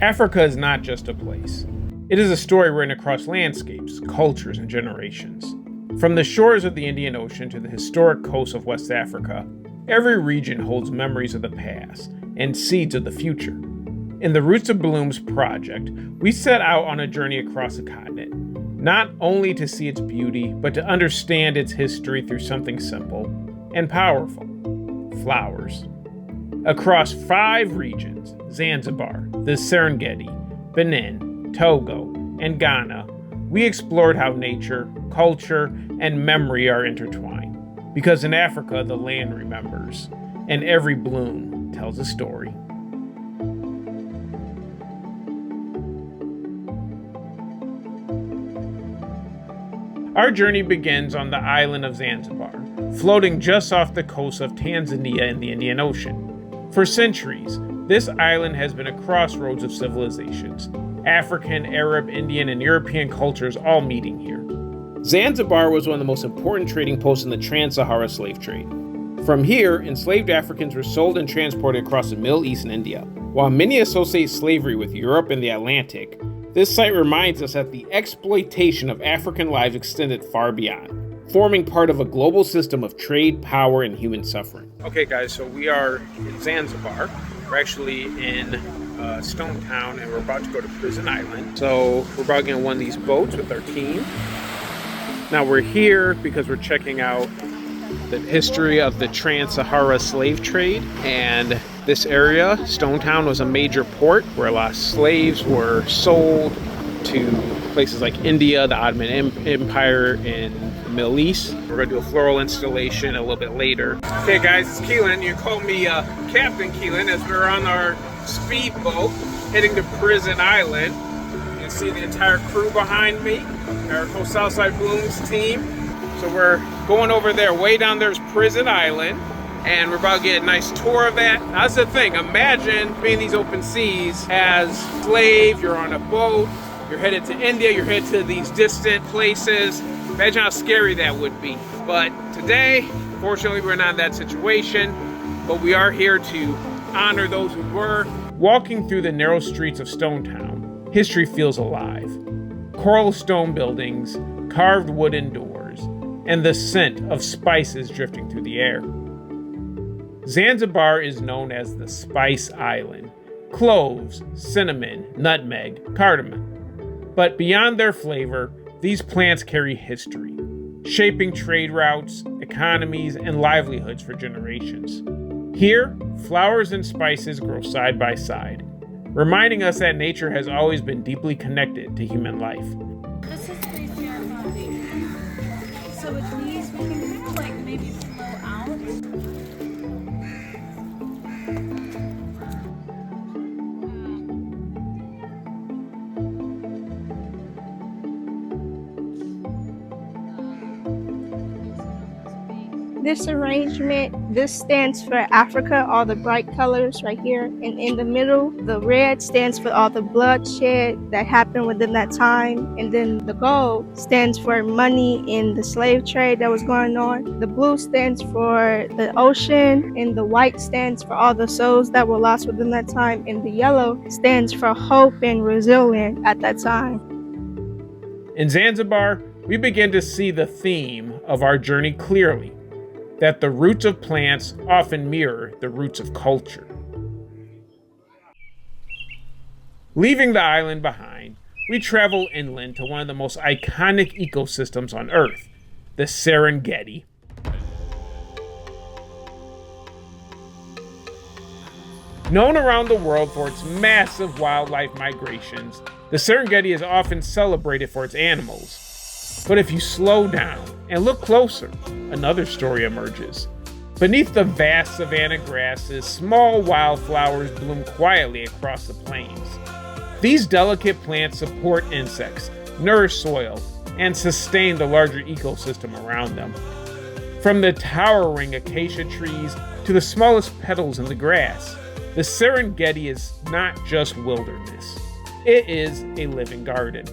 Africa is not just a place. It is a story written across landscapes, cultures, and generations. From the shores of the Indian Ocean to the historic coasts of West Africa, every region holds memories of the past and seeds of the future. In the Roots of Blooms project, we set out on a journey across the continent, not only to see its beauty, but to understand its history through something simple and powerful: flowers. Across 5 regions, Zanzibar, the Serengeti, Benin, Togo, and Ghana, we explored how nature, culture, and memory are intertwined. Because in Africa, the land remembers, and every bloom tells a story. Our journey begins on the island of Zanzibar, floating just off the coast of Tanzania in the Indian Ocean. For centuries, this island has been a crossroads of civilizations, African, Arab, Indian, and European cultures all meeting here. Zanzibar was one of the most important trading posts in the trans-Sahara slave trade. From here, enslaved Africans were sold and transported across the Middle East and India. While many associate slavery with Europe and the Atlantic, this site reminds us that the exploitation of African lives extended far beyond, forming part of a global system of trade, power, and human suffering. Okay guys, so we are in Zanzibar. We're actually in Stone Town, and we're about to go to Prison Island. So we're about to get on one of these boats with our team. Now we're here because we're checking out the history of the trans-Sahara slave trade, and this area, Stone Town, was a major port where a lot of slaves were sold to places like India, the Ottoman Empire, and the Middle East. We're going to do a floral installation a little bit later. Okay guys, it's Keelan. You call me Captain Keelan, as we're on our speedboat heading to Prison Island. You can see the entire crew behind me, our whole Southside Blooms team. So we're going over there. Way down there's Prison Island, and we're about to get a nice tour of that. That's the thing. Imagine being these open seas as slave. You're on a boat. You're headed to India. You're headed to these distant places. Imagine how scary that would be. But today, fortunately, we're not in that situation. But we are here to honor those who were. Walking through the narrow streets of Stone Town, history feels alive. Coral stone buildings, carved wooden doors, and the scent of spices drifting through the air. Zanzibar is known as the Spice Island. Cloves, cinnamon, nutmeg, cardamom. But beyond their flavor, these plants carry history, shaping trade routes, economies, and livelihoods for generations. Here, flowers and spices grow side by side, reminding us that nature has always been deeply connected to human life. This is the foundation. So with these, we can kind of like maybe flow out. This arrangement, this stands for Africa, all the bright colors right here. And in the middle, the red stands for all the bloodshed that happened within that time. And then the gold stands for money in the slave trade that was going on. The blue stands for the ocean, and the white stands for all the souls that were lost within that time. And the yellow stands for hope and resilience at that time. In Zanzibar, we begin to see the theme of our journey clearly, that the roots of plants often mirror the roots of culture. Leaving the island behind, we travel inland to one of the most iconic ecosystems on Earth, the Serengeti. Known around the world for its massive wildlife migrations, the Serengeti is often celebrated for its animals. But if you slow down and look closer, another story emerges. Beneath the vast savanna grasses, small wildflowers bloom quietly across the plains. These delicate plants support insects, nourish soil, and sustain the larger ecosystem around them. From the towering acacia trees to the smallest petals in the grass, the Serengeti is not just wilderness. It is a living garden.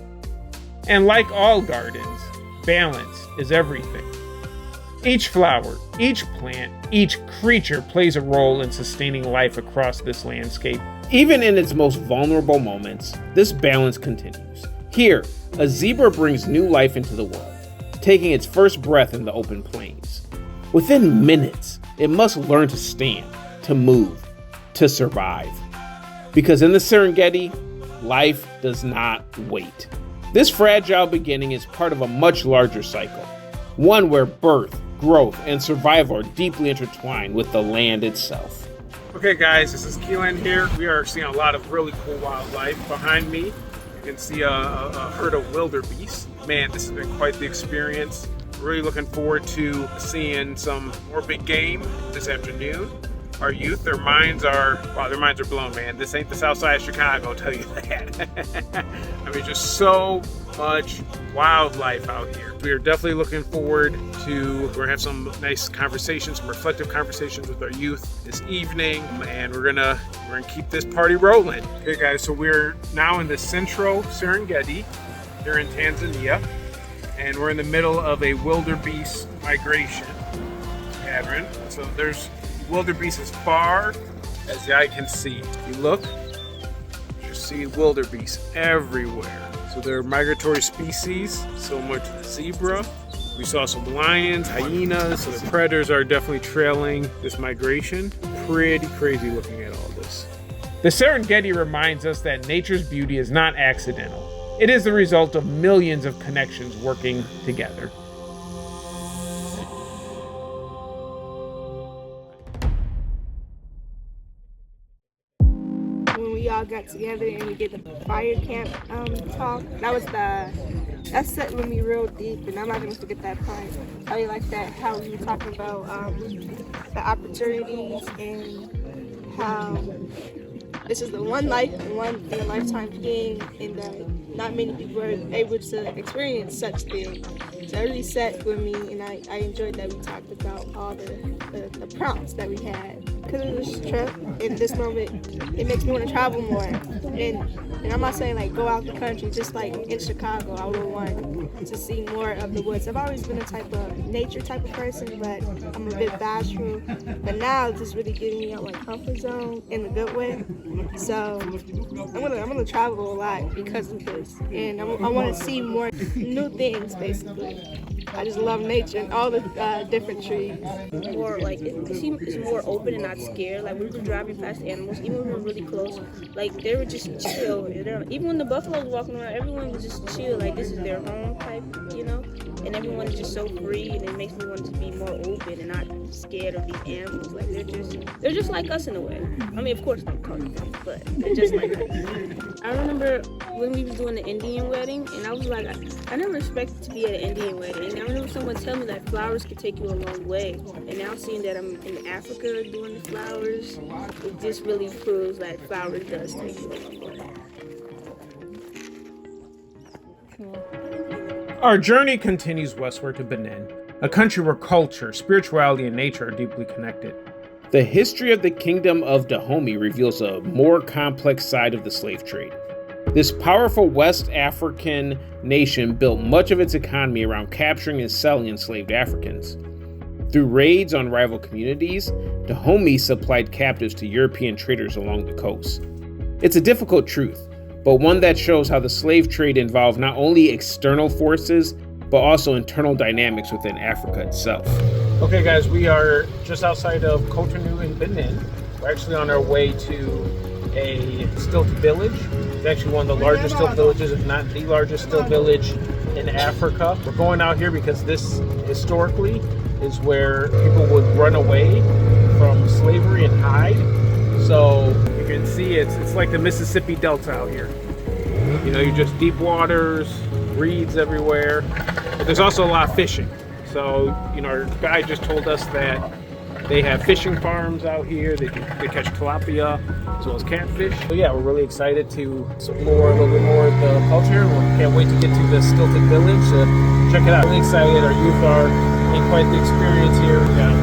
And like all gardens, balance is everything. Each flower, each plant, each creature plays a role in sustaining life across this landscape. Even in its most vulnerable moments, this balance continues. Here, a zebra brings new life into the world, taking its first breath in the open plains. Within minutes, it must learn to stand, to move, to survive. Because in the Serengeti, life does not wait. This fragile beginning is part of a much larger cycle, one where birth, growth, and survival are deeply intertwined with the land itself. Okay guys, this is Keelan here. We are seeing a lot of really cool wildlife. Behind me, you can see a herd of wildebeest. Man, this has been quite the experience. Really looking forward to seeing some more big game this afternoon. Our youth, their minds are blown, man. This ain't the Southside of Chicago, I'll tell you that. I mean, just so much wildlife out here. We are definitely looking forward to, we're gonna have some nice conversations, some reflective conversations with our youth this evening, and we're gonna keep this party rolling. Okay guys, so we're now in the central Serengeti here in Tanzania, and we're in the middle of a wildebeest migration pattern. So there's wildebeest as far as the eye can see. If you look, you see wildebeest everywhere. So they're migratory species, similar to the zebra. We saw some lions, hyenas, so the predators are definitely trailing this migration. Pretty crazy looking at all this. The Serengeti reminds us that nature's beauty is not accidental. It is the result of millions of connections working together. We all got together and we did the fire camp talk. That set with me real deep, and I'm not gonna forget that part. I really like that, how we were talking about the opportunities and how this is the one life, one in a lifetime thing, and that not many people are able to experience such things. So it really set with me, and I enjoyed that we talked about all the prompts that we had. Because of this trip, in this moment, it makes me want to travel more. And I'm not saying like go out the country, just like in Chicago, I would want to see more of the woods. I've always been a type of nature type of person, but I'm a bit bashful. But now it's just really getting me out my comfort zone in a good way. So I'm gonna travel a lot because of this, and I want to see more new things basically. I just love nature and all the different trees. More like it's more open and not scared. Like we were driving past animals, even when we were really close. Like they were just chill. Even when the buffalo was walking around, everyone was just chill. Like this is their home type, you know. And everyone is just so free, and it makes me want to be more open and not scared of these animals. Like they're just like us in a way. I mean, of course they're colored, but they're just like us. I remember when we was doing the Indian wedding, and I was like, I never expected to be at an Indian wedding. And I remember someone telling me that flowers could take you a long way. And now seeing that I'm in Africa doing the flowers, it just really proves that flowers does take you a long way. Our journey continues westward to Benin, a country where culture, spirituality, and nature are deeply connected. The history of the Kingdom of Dahomey reveals a more complex side of the slave trade. This powerful West African nation built much of its economy around capturing and selling enslaved Africans. Through raids on rival communities, Dahomey supplied captives to European traders along the coast. It's a difficult truth, but one that shows how the slave trade involved not only external forces, but also internal dynamics within Africa itself. Okay guys, we are just outside of Cotonou in Benin. We're actually on our way to a stilt village. It's actually one of the largest stilt villages, if not the largest stilt village in Africa. We're going out here because this historically is where people would run away from slavery and hide. So you can see it's like the Mississippi Delta out here. You know, you're just deep waters, reeds everywhere, but there's also a lot of fishing. So, you know, our guide just told us that they have fishing farms out here. They catch tilapia as well as catfish. So yeah, we're really excited to explore a little bit more of the culture. We can't wait to get to the stilted village to check it out. Really excited. Our youth are in quite the experience here. We got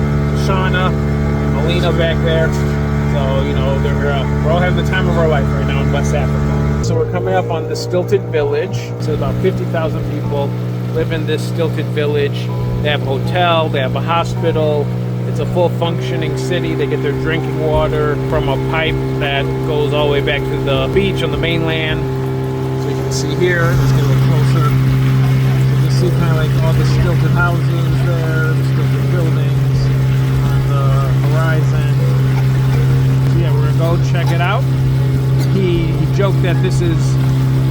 Shauna and Melina back there. So, you know, we're all having the time of our life right now in West Africa. So we're coming up on the stilted village. So about 50,000 people live in this stilted village. They have a hotel, they have a hospital, It's a full functioning city. They get their drinking water from a pipe that goes all the way back to the beach on the mainland. So you can see here, let's get a little closer. You can see kind of like all the stilted houses there, the stilted buildings on the horizon. So yeah, we're gonna go check it out. He joked that this is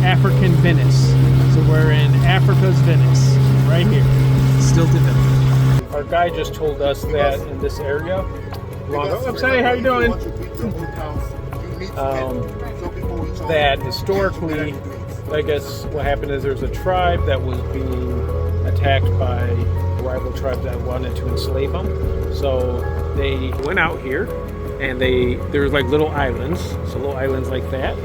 African Venice. So we're in Africa's Venice, right here, stilted Venice. Our guy just told us that in this area, I'm saying, how you doing? That historically, I guess what happened is there's a tribe that was being attacked by rival tribes that wanted to enslave them. So they went out here, and there's like little islands, so little islands like that,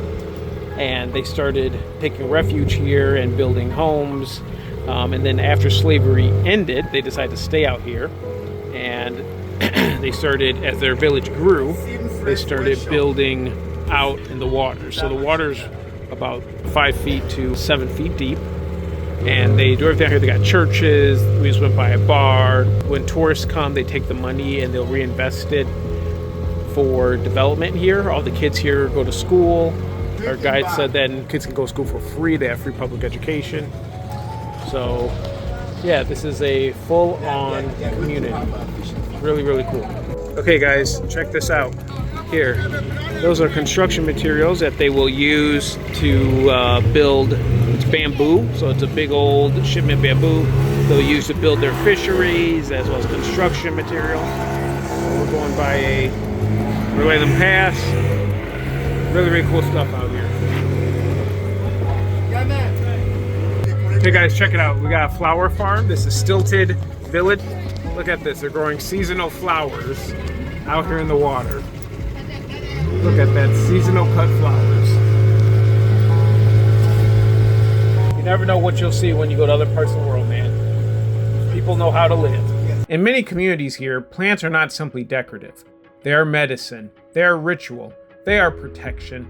and they started taking refuge here and building homes. And then after slavery ended, they decided to stay out here, and they started, as their village grew, they started building out in the water. So the water's about 5 feet to 7 feet deep, and they do everything out here. They got churches. We just went by a bar. When tourists come, they take the money and they'll reinvest it for development here. All the kids here go to school. Our guide said that kids can go to school for free. They have free public education. So, yeah, this is a full-on community. Really, really cool. Okay, guys, check this out. Here, those are construction materials that they will use to build. It's bamboo, so it's a big old shipment bamboo. They'll use to build their fisheries as well as construction material. We're going by a Relay Pass. Really, really cool stuff out here. Okay guys, check it out. We got a flower farm. This is Stilted Village. Look at this. They're growing seasonal flowers out here in the water. Look at that, seasonal cut flowers. You never know what you'll see when you go to other parts of the world, man. People know how to live. In many communities here, plants are not simply decorative. They are medicine. They are ritual. They are protection.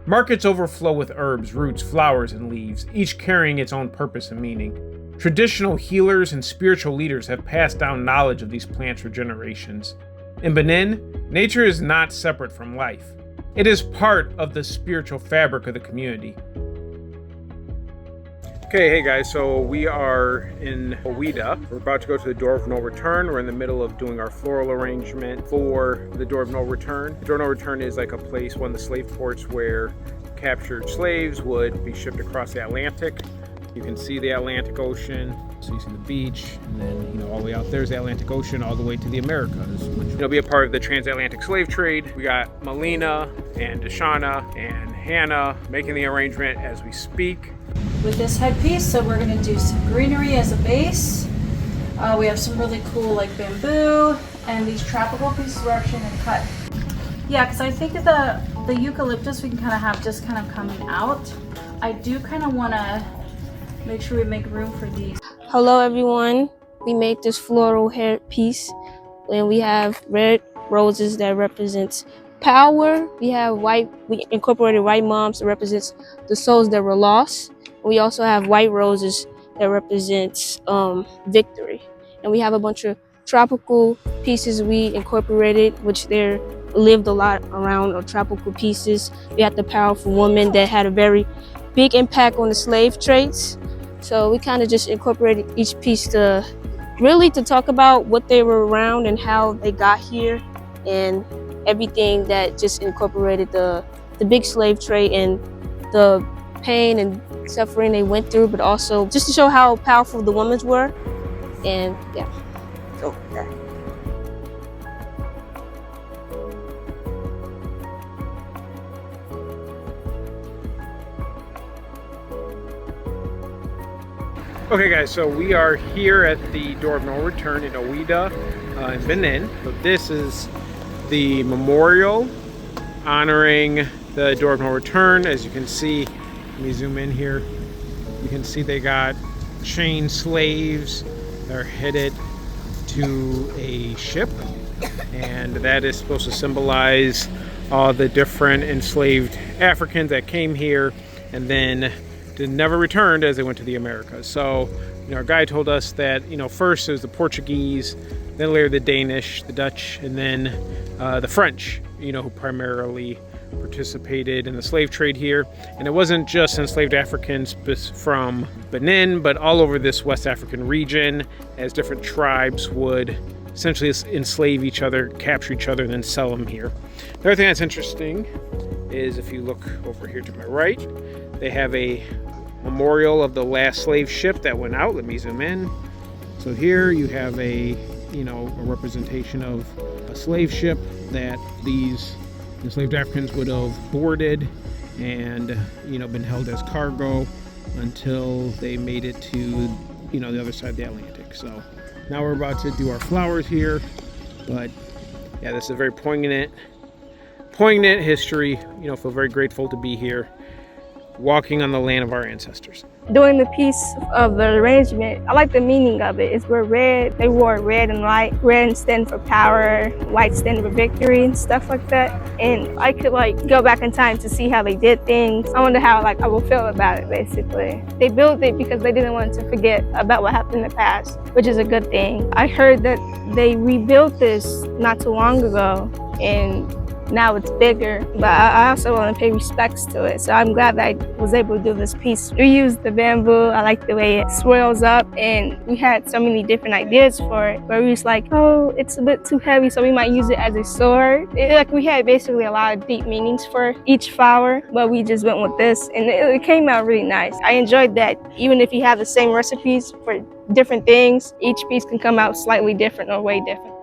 Markets overflow with herbs, roots, flowers, and leaves, each carrying its own purpose and meaning. Traditional healers and spiritual leaders have passed down knowledge of these plants for generations. In Benin, nature is not separate from life. It is part of the spiritual fabric of the community. Okay, hey guys, so we are in Ouida. We're about to go to the Door of No Return. We're in the middle of doing our floral arrangement for the Door of No Return. The Door of No Return is like a place, one of the slave ports, where captured slaves would be shipped across the Atlantic. You can see the Atlantic Ocean, so you see the beach, and then all the way out there's the Atlantic Ocean, all the way to the Americas, which will be a part of the transatlantic slave trade. We got Melina and Deshauna and Hannah making the arrangement as we speak. With this headpiece, so we're going to do some greenery as a base. We have some really cool like bamboo, and these tropical pieces we're actually going to cut. Yeah, because I think the eucalyptus we can kind of have just kind of coming out. I do kind of want to make sure we make room for these. Hello everyone. We made this floral hair piece, and we have red roses that represents power. We incorporated white moms that represents the souls that were lost. We also have white roses that represents victory. And we have a bunch of tropical pieces we incorporated, which there lived a lot around tropical pieces. We had the powerful woman that had a very big impact on the slave trades. So we kind of just incorporated each piece to talk about what they were around and how they got here, and everything that just incorporated the big slave trade and the pain and suffering they went through, but also just to show how powerful the women were. And yeah, so yeah. Okay guys, so we are here at the Door of No Return in Ouida, in Benin. So this is the memorial honoring the Door of No Return. As you can see, let me zoom in here. You can see they got chained slaves. They're headed to a ship, and that is supposed to symbolize all the different enslaved Africans that came here and then never returned as they went to the Americas. So our guide told us that first it was the Portuguese Then later the Danish, the Dutch, and then the French, who primarily participated in the slave trade here. And it wasn't just enslaved Africans from Benin, but all over this West African region, as different tribes would essentially enslave each other, capture each other, and then sell them here. The other thing that's interesting is if you look over here to my right, they have a memorial of the last slave ship that went out. Let me zoom in. So here you have a representation of a slave ship that these enslaved Africans would have boarded and, been held as cargo until they made it to, the other side of the Atlantic. So now we're about to do our flowers here, but yeah, this is a very poignant history. Feel very grateful to be here, walking on the land of our ancestors. During the piece of the arrangement, I like the meaning of it. It's where red, they wore red and white. Red standing for power, white standing for victory and stuff like that. And I could go back in time to see how they did things. I wonder how I will feel about it, basically. They built it because they didn't want to forget about what happened in the past, which is a good thing. I heard that they rebuilt this not too long ago, and now it's bigger, but I also want to pay respects to it. So I'm glad that I was able to do this piece. We used the bamboo. I like the way it swirls up, and we had so many different ideas for it, where we was like, oh, it's a bit too heavy, so we might use it as a sword. We had basically a lot of deep meanings for each flower, but we just went with this, and it came out really nice. I enjoyed that. Even if you have the same recipes for different things, each piece can come out slightly different or way different.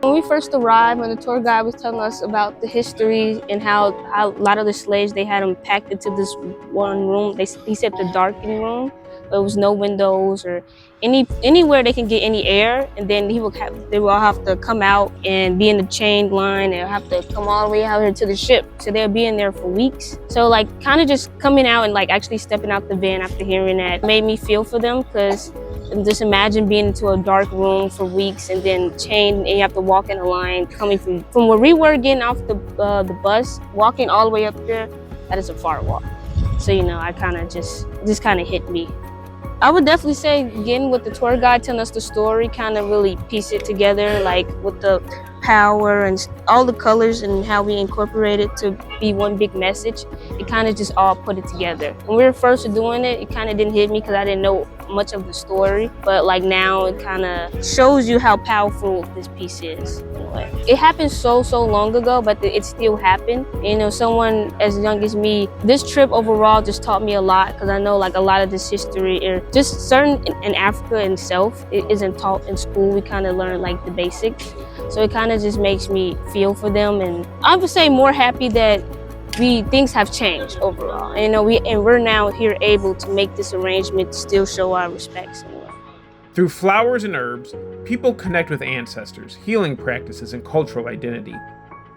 When we first arrived, when the tour guide was telling us about the history and how a lot of the slaves, they had them packed into this one room. He said the darkened room. There was no windows or anywhere they can get any air, and then they will all have to come out and be in the chain line. They'll have to come all the way out here to the ship. So they'll be in there for weeks. So kind of just coming out and actually stepping out the van after hearing that made me feel for them, because just imagine being into a dark room for weeks and then chained, and you have to walk in a line coming from where we were getting off the bus, walking all the way up there. That is a far walk. So I kind of just kind of hit me. I would definitely say getting with the tour guide, telling us the story, kind of really piece it together, with the power and all the colors and how we incorporate it to be one big message. It kind of just all put it together. When we were first doing it, it kind of didn't hit me because I didn't know much of the story, but now it kind of shows you how powerful this piece is. It happened so long ago, but it still happened. Someone as young as me, this trip overall just taught me a lot, because I know a lot of this history, or just certain in Africa itself, it isn't taught in school. We kind of learn the basics. So it kind of just makes me feel for them, and I would say more happy that things have changed overall. And we're now here able to make this arrangement to still show our respects. Through flowers and herbs, people connect with ancestors, healing practices, and cultural identity.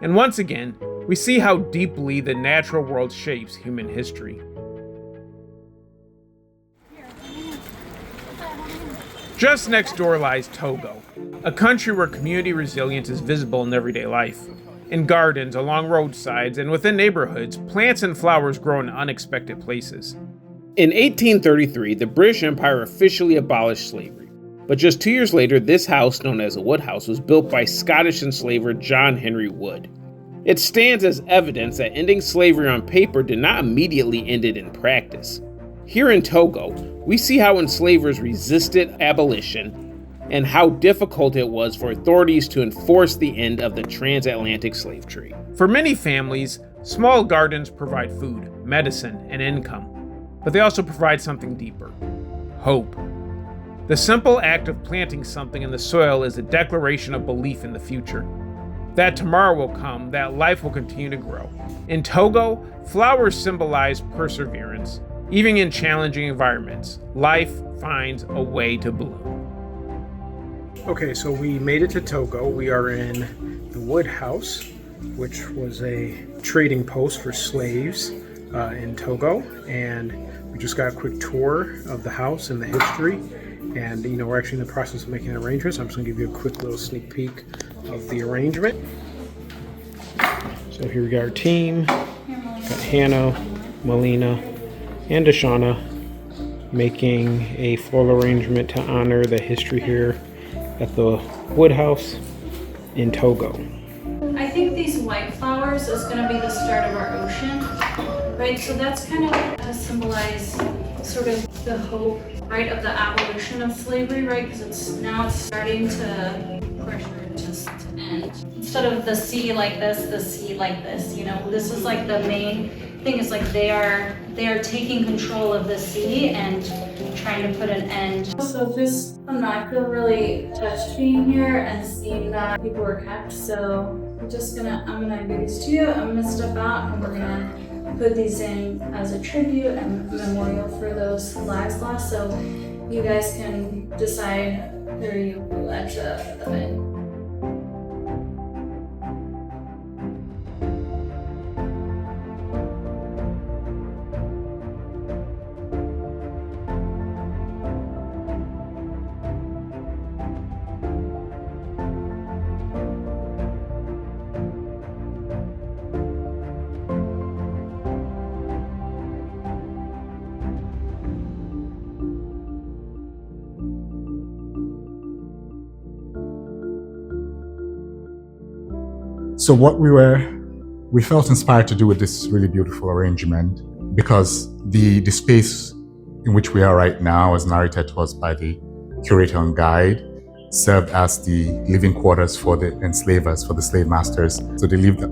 And once again, we see how deeply the natural world shapes human history. Just next door lies Togo, a country where community resilience is visible in everyday life. In gardens, along roadsides, and within neighborhoods, plants and flowers grow in unexpected places. In 1833, the British Empire officially abolished slavery. But just 2 years later, this house, known as a Wood House, was built by Scottish enslaver John Henry Wood. It stands as evidence that ending slavery on paper did not immediately end it in practice. Here in Togo, we see how enslavers resisted abolition and how difficult it was for authorities to enforce the end of the transatlantic slave trade. For many families, small gardens provide food, medicine, and income, but they also provide something deeper: hope. The simple act of planting something in the soil is a declaration of belief in the future. That tomorrow will come, that life will continue to grow. In Togo, flowers symbolize perseverance. Even in challenging environments, life finds a way to bloom. Okay, so we made it to Togo. We are in the Wood House, which was a trading post for slaves in Togo. And we just got a quick tour of the house and the history. And, we're actually in the process of making arrangements. I'm just going to give you a quick little sneak peek of the arrangement. So here we got our team. Got Hannah, Melina, and Deshauna. making a floral arrangement to honor the history here at the Wood House in Togo. I think these white flowers is going to be the start of our ocean, right? So that's kind of to symbolize sort of the hope, right, of the abolition of slavery, right? Because it's starting to pressure just to end. Instead of the sea like this, the sea like this. You know, this is like the main thing. Is like they are taking control of the sea and trying to put an end. So just, I don't know, I feel really touched being here and seeing that people were kept. So I'm gonna give these to you. I'm gonna step out and we're gonna put these in as a tribute and memorial for those lives lost. So you guys can decide who you will let them in. So what we felt inspired to do with this really beautiful arrangement, because the space in which we are right now, as narrated to us by the curator and guide, served as the living quarters for the enslavers, for the slave masters. So they lived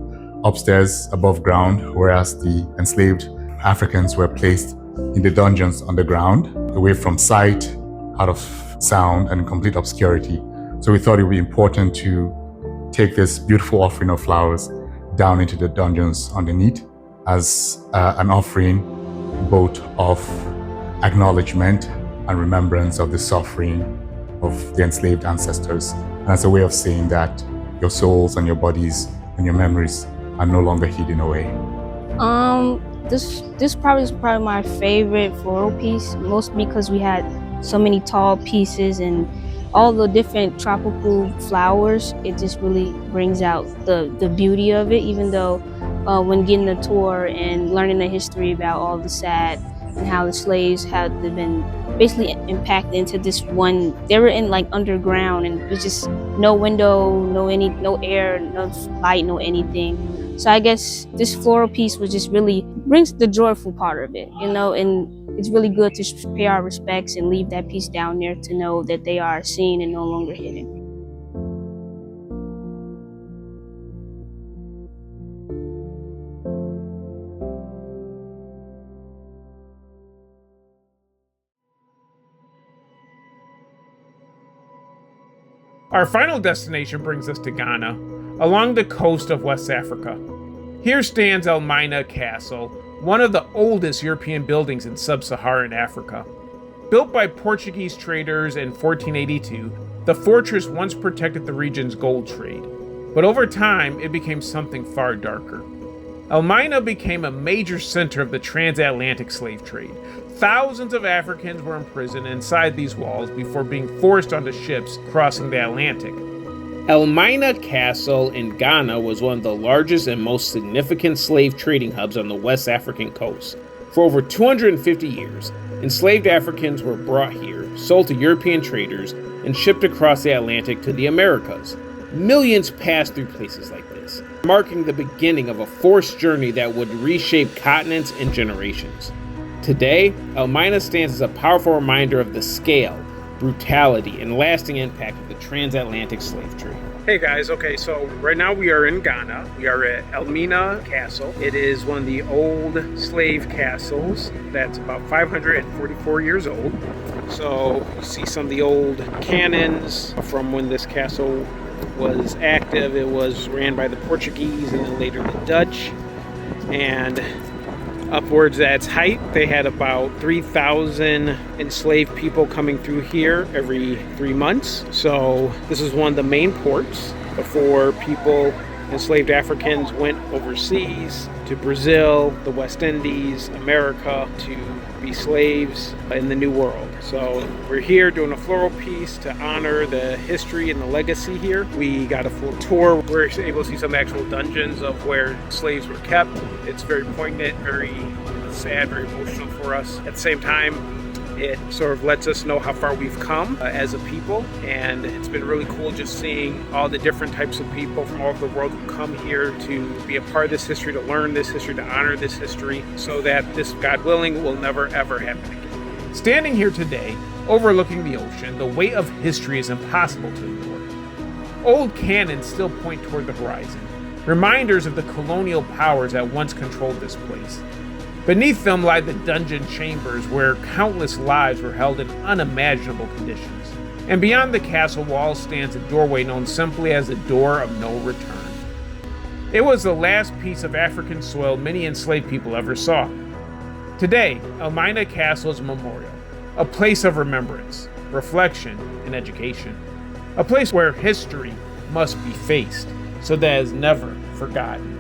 upstairs above ground, whereas the enslaved Africans were placed in the dungeons underground, away from sight, out of sound, and in complete obscurity. So we thought it would be important to take this beautiful offering of flowers down into the dungeons underneath as an offering both of acknowledgement and remembrance of the suffering of the enslaved ancestors, and as a way of saying that your souls and your bodies and your memories are no longer hidden away. This probably is probably my favorite floral piece, mostly because we had so many tall pieces and all the different tropical flowers. It just really brings out the beauty of it, even though when getting a tour and learning the history about all the sad and how the slaves had been basically impacted into this one, they were in like underground and there's just no window, no air, no light, no anything. So I guess this floral piece was just really brings the joyful part of it, you know, and it's really good to pay our respects and leave that piece down there to know that they are seen and no longer hidden. Our final destination brings us to Ghana, along the coast of West Africa. Here stands Elmina Castle, one of the oldest European buildings in sub-Saharan Africa. Built by Portuguese traders in 1482, the fortress once protected the region's gold trade, but over time it became something far darker. Elmina became a major center of the transatlantic slave trade. Thousands of Africans were imprisoned inside these walls before being forced onto ships crossing the Atlantic. Elmina Castle in Ghana was one of the largest and most significant slave trading hubs on the West African coast. For over 250 years, enslaved Africans were brought here, sold to European traders, and shipped across the Atlantic to the Americas. Millions passed through places like this, marking the beginning of a forced journey that would reshape continents and generations. Today, Elmina stands as a powerful reminder of the scale, brutality, and lasting impact of the transatlantic slave trade. Hey guys, okay, so right now we are in Ghana. We are at Elmina Castle. It is one of the old slave castles that's about 544 years old. So you see some of the old cannons from when this castle was active. It was ran by the Portuguese and then later the Dutch. And upwards at its height, they had about 3,000 enslaved people coming through here every 3 months. So this is one of the main ports before enslaved Africans went overseas to Brazil, the West Indies, America to be slaves in the New World. So we're here doing a floral piece to honor the history and the legacy here. We got a full tour. We're able to see some actual dungeons of where slaves were kept. It's very poignant, very sad, very emotional for us. At the same time, It sort of lets us know how far we've come as a people, and it's been really cool just seeing all the different types of people from all over the world who come here to be a part of this history, to learn this history, to honor this history, so that this, God willing, will never ever happen again. Standing here today, overlooking the ocean, the weight of history is impossible to ignore. Old cannons still point toward the horizon, reminders of the colonial powers that once controlled this place. Beneath them lie the dungeon chambers where countless lives were held in unimaginable conditions. And beyond the castle walls stands a doorway known simply as the Door of No Return. It was the last piece of African soil many enslaved people ever saw. Today, Elmina Castle is a memorial, a place of remembrance, reflection, and education. A place where history must be faced so that it is never forgotten.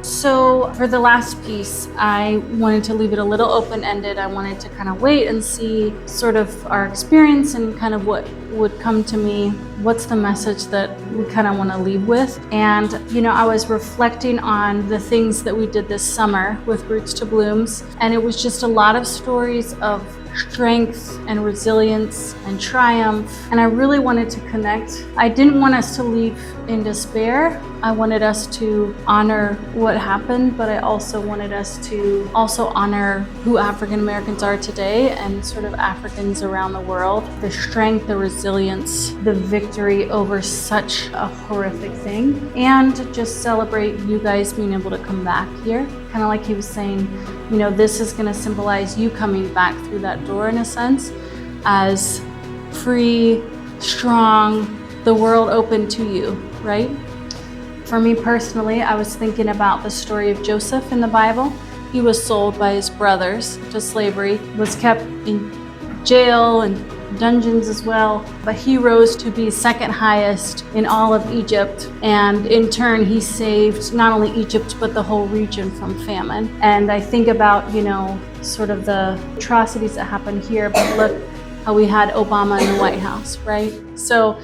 So for the last piece, I wanted to leave it a little open-ended. I wanted to kind of wait and see sort of our experience and kind of what would come to me. What's the message that we kind of want to leave with? And, I was reflecting on the things that we did this summer with Roots to Blooms. And it was just a lot of stories of strength and resilience and triumph. And I really wanted to connect. I didn't want us to leave in despair. I wanted us to honor what happened, but I also wanted us to also honor who African Americans are today and sort of Africans around the world. The strength, the resilience, the victory over such a horrific thing, and just celebrate you guys being able to come back here. Kind of like he was saying, this is going to symbolize you coming back through that door in a sense, as free, strong, the world open to you, right? For me personally, I was thinking about the story of Joseph in the Bible. He was sold by his brothers to slavery, was kept in jail and dungeons as well, but he rose to be second highest in all of Egypt, and in turn he saved not only Egypt but the whole region from famine. And I think about sort of the atrocities that happened here, but look how we had Obama in the White House, right? So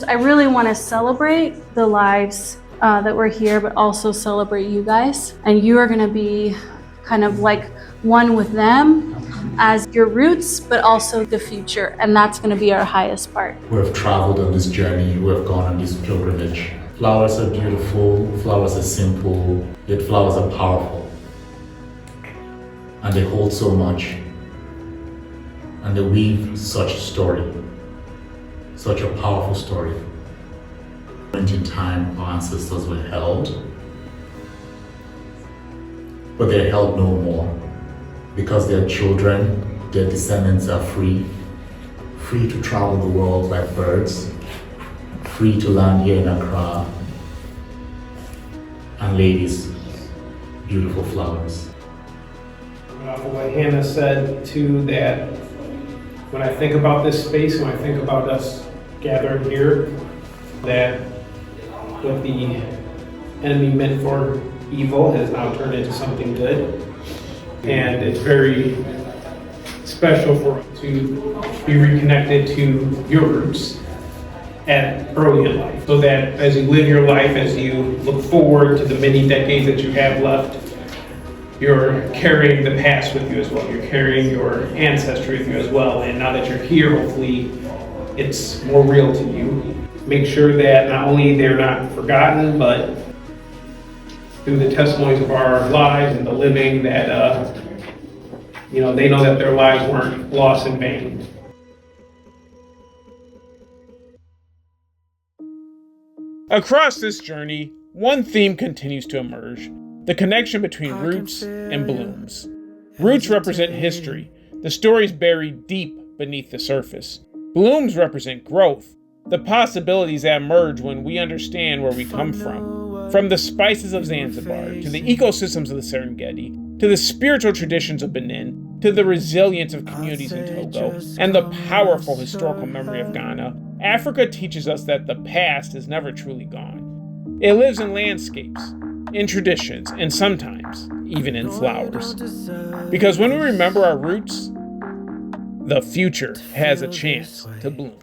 I really want to celebrate the lives that were here, but also celebrate you guys, and you are going to be kind of like one with them as your roots, but also the future. And that's going to be our highest part. We have traveled on this journey, we have gone on this pilgrimage. Flowers are beautiful, flowers are simple, yet flowers are powerful. And they hold so much. And they weave such a story, such a powerful story. In time, our ancestors were held, but they're held no more because their children, their descendants are free to travel the world like birds, free to land here in Accra and lay these beautiful flowers. What Hannah said too, that when I think about this space, when I think about us gathered here, that what the enemy meant for evil has now turned into something good. And it's very special for us to be reconnected to your roots at early in life, so that as you live your life, as you look forward to the many decades that you have left, you're carrying the past with you as well. You're carrying your ancestry with you as well. And now that you're here, hopefully it's more real to you. Make sure that not only they're not forgotten, but through the testimonies of our lives and the living, that they know that their lives weren't lost in vain. Across this journey, one theme continues to emerge: the connection between roots and blooms. Roots represent history, the stories buried deep beneath the surface. Blooms represent growth, the possibilities that emerge when we understand where we come from. From the spices of Zanzibar, to the ecosystems of the Serengeti, to the spiritual traditions of Benin, to the resilience of communities in Togo, and the powerful historical memory of Ghana, Africa teaches us that the past is never truly gone. It lives in landscapes, in traditions, and sometimes even in flowers. Because when we remember our roots, the future has a chance to bloom.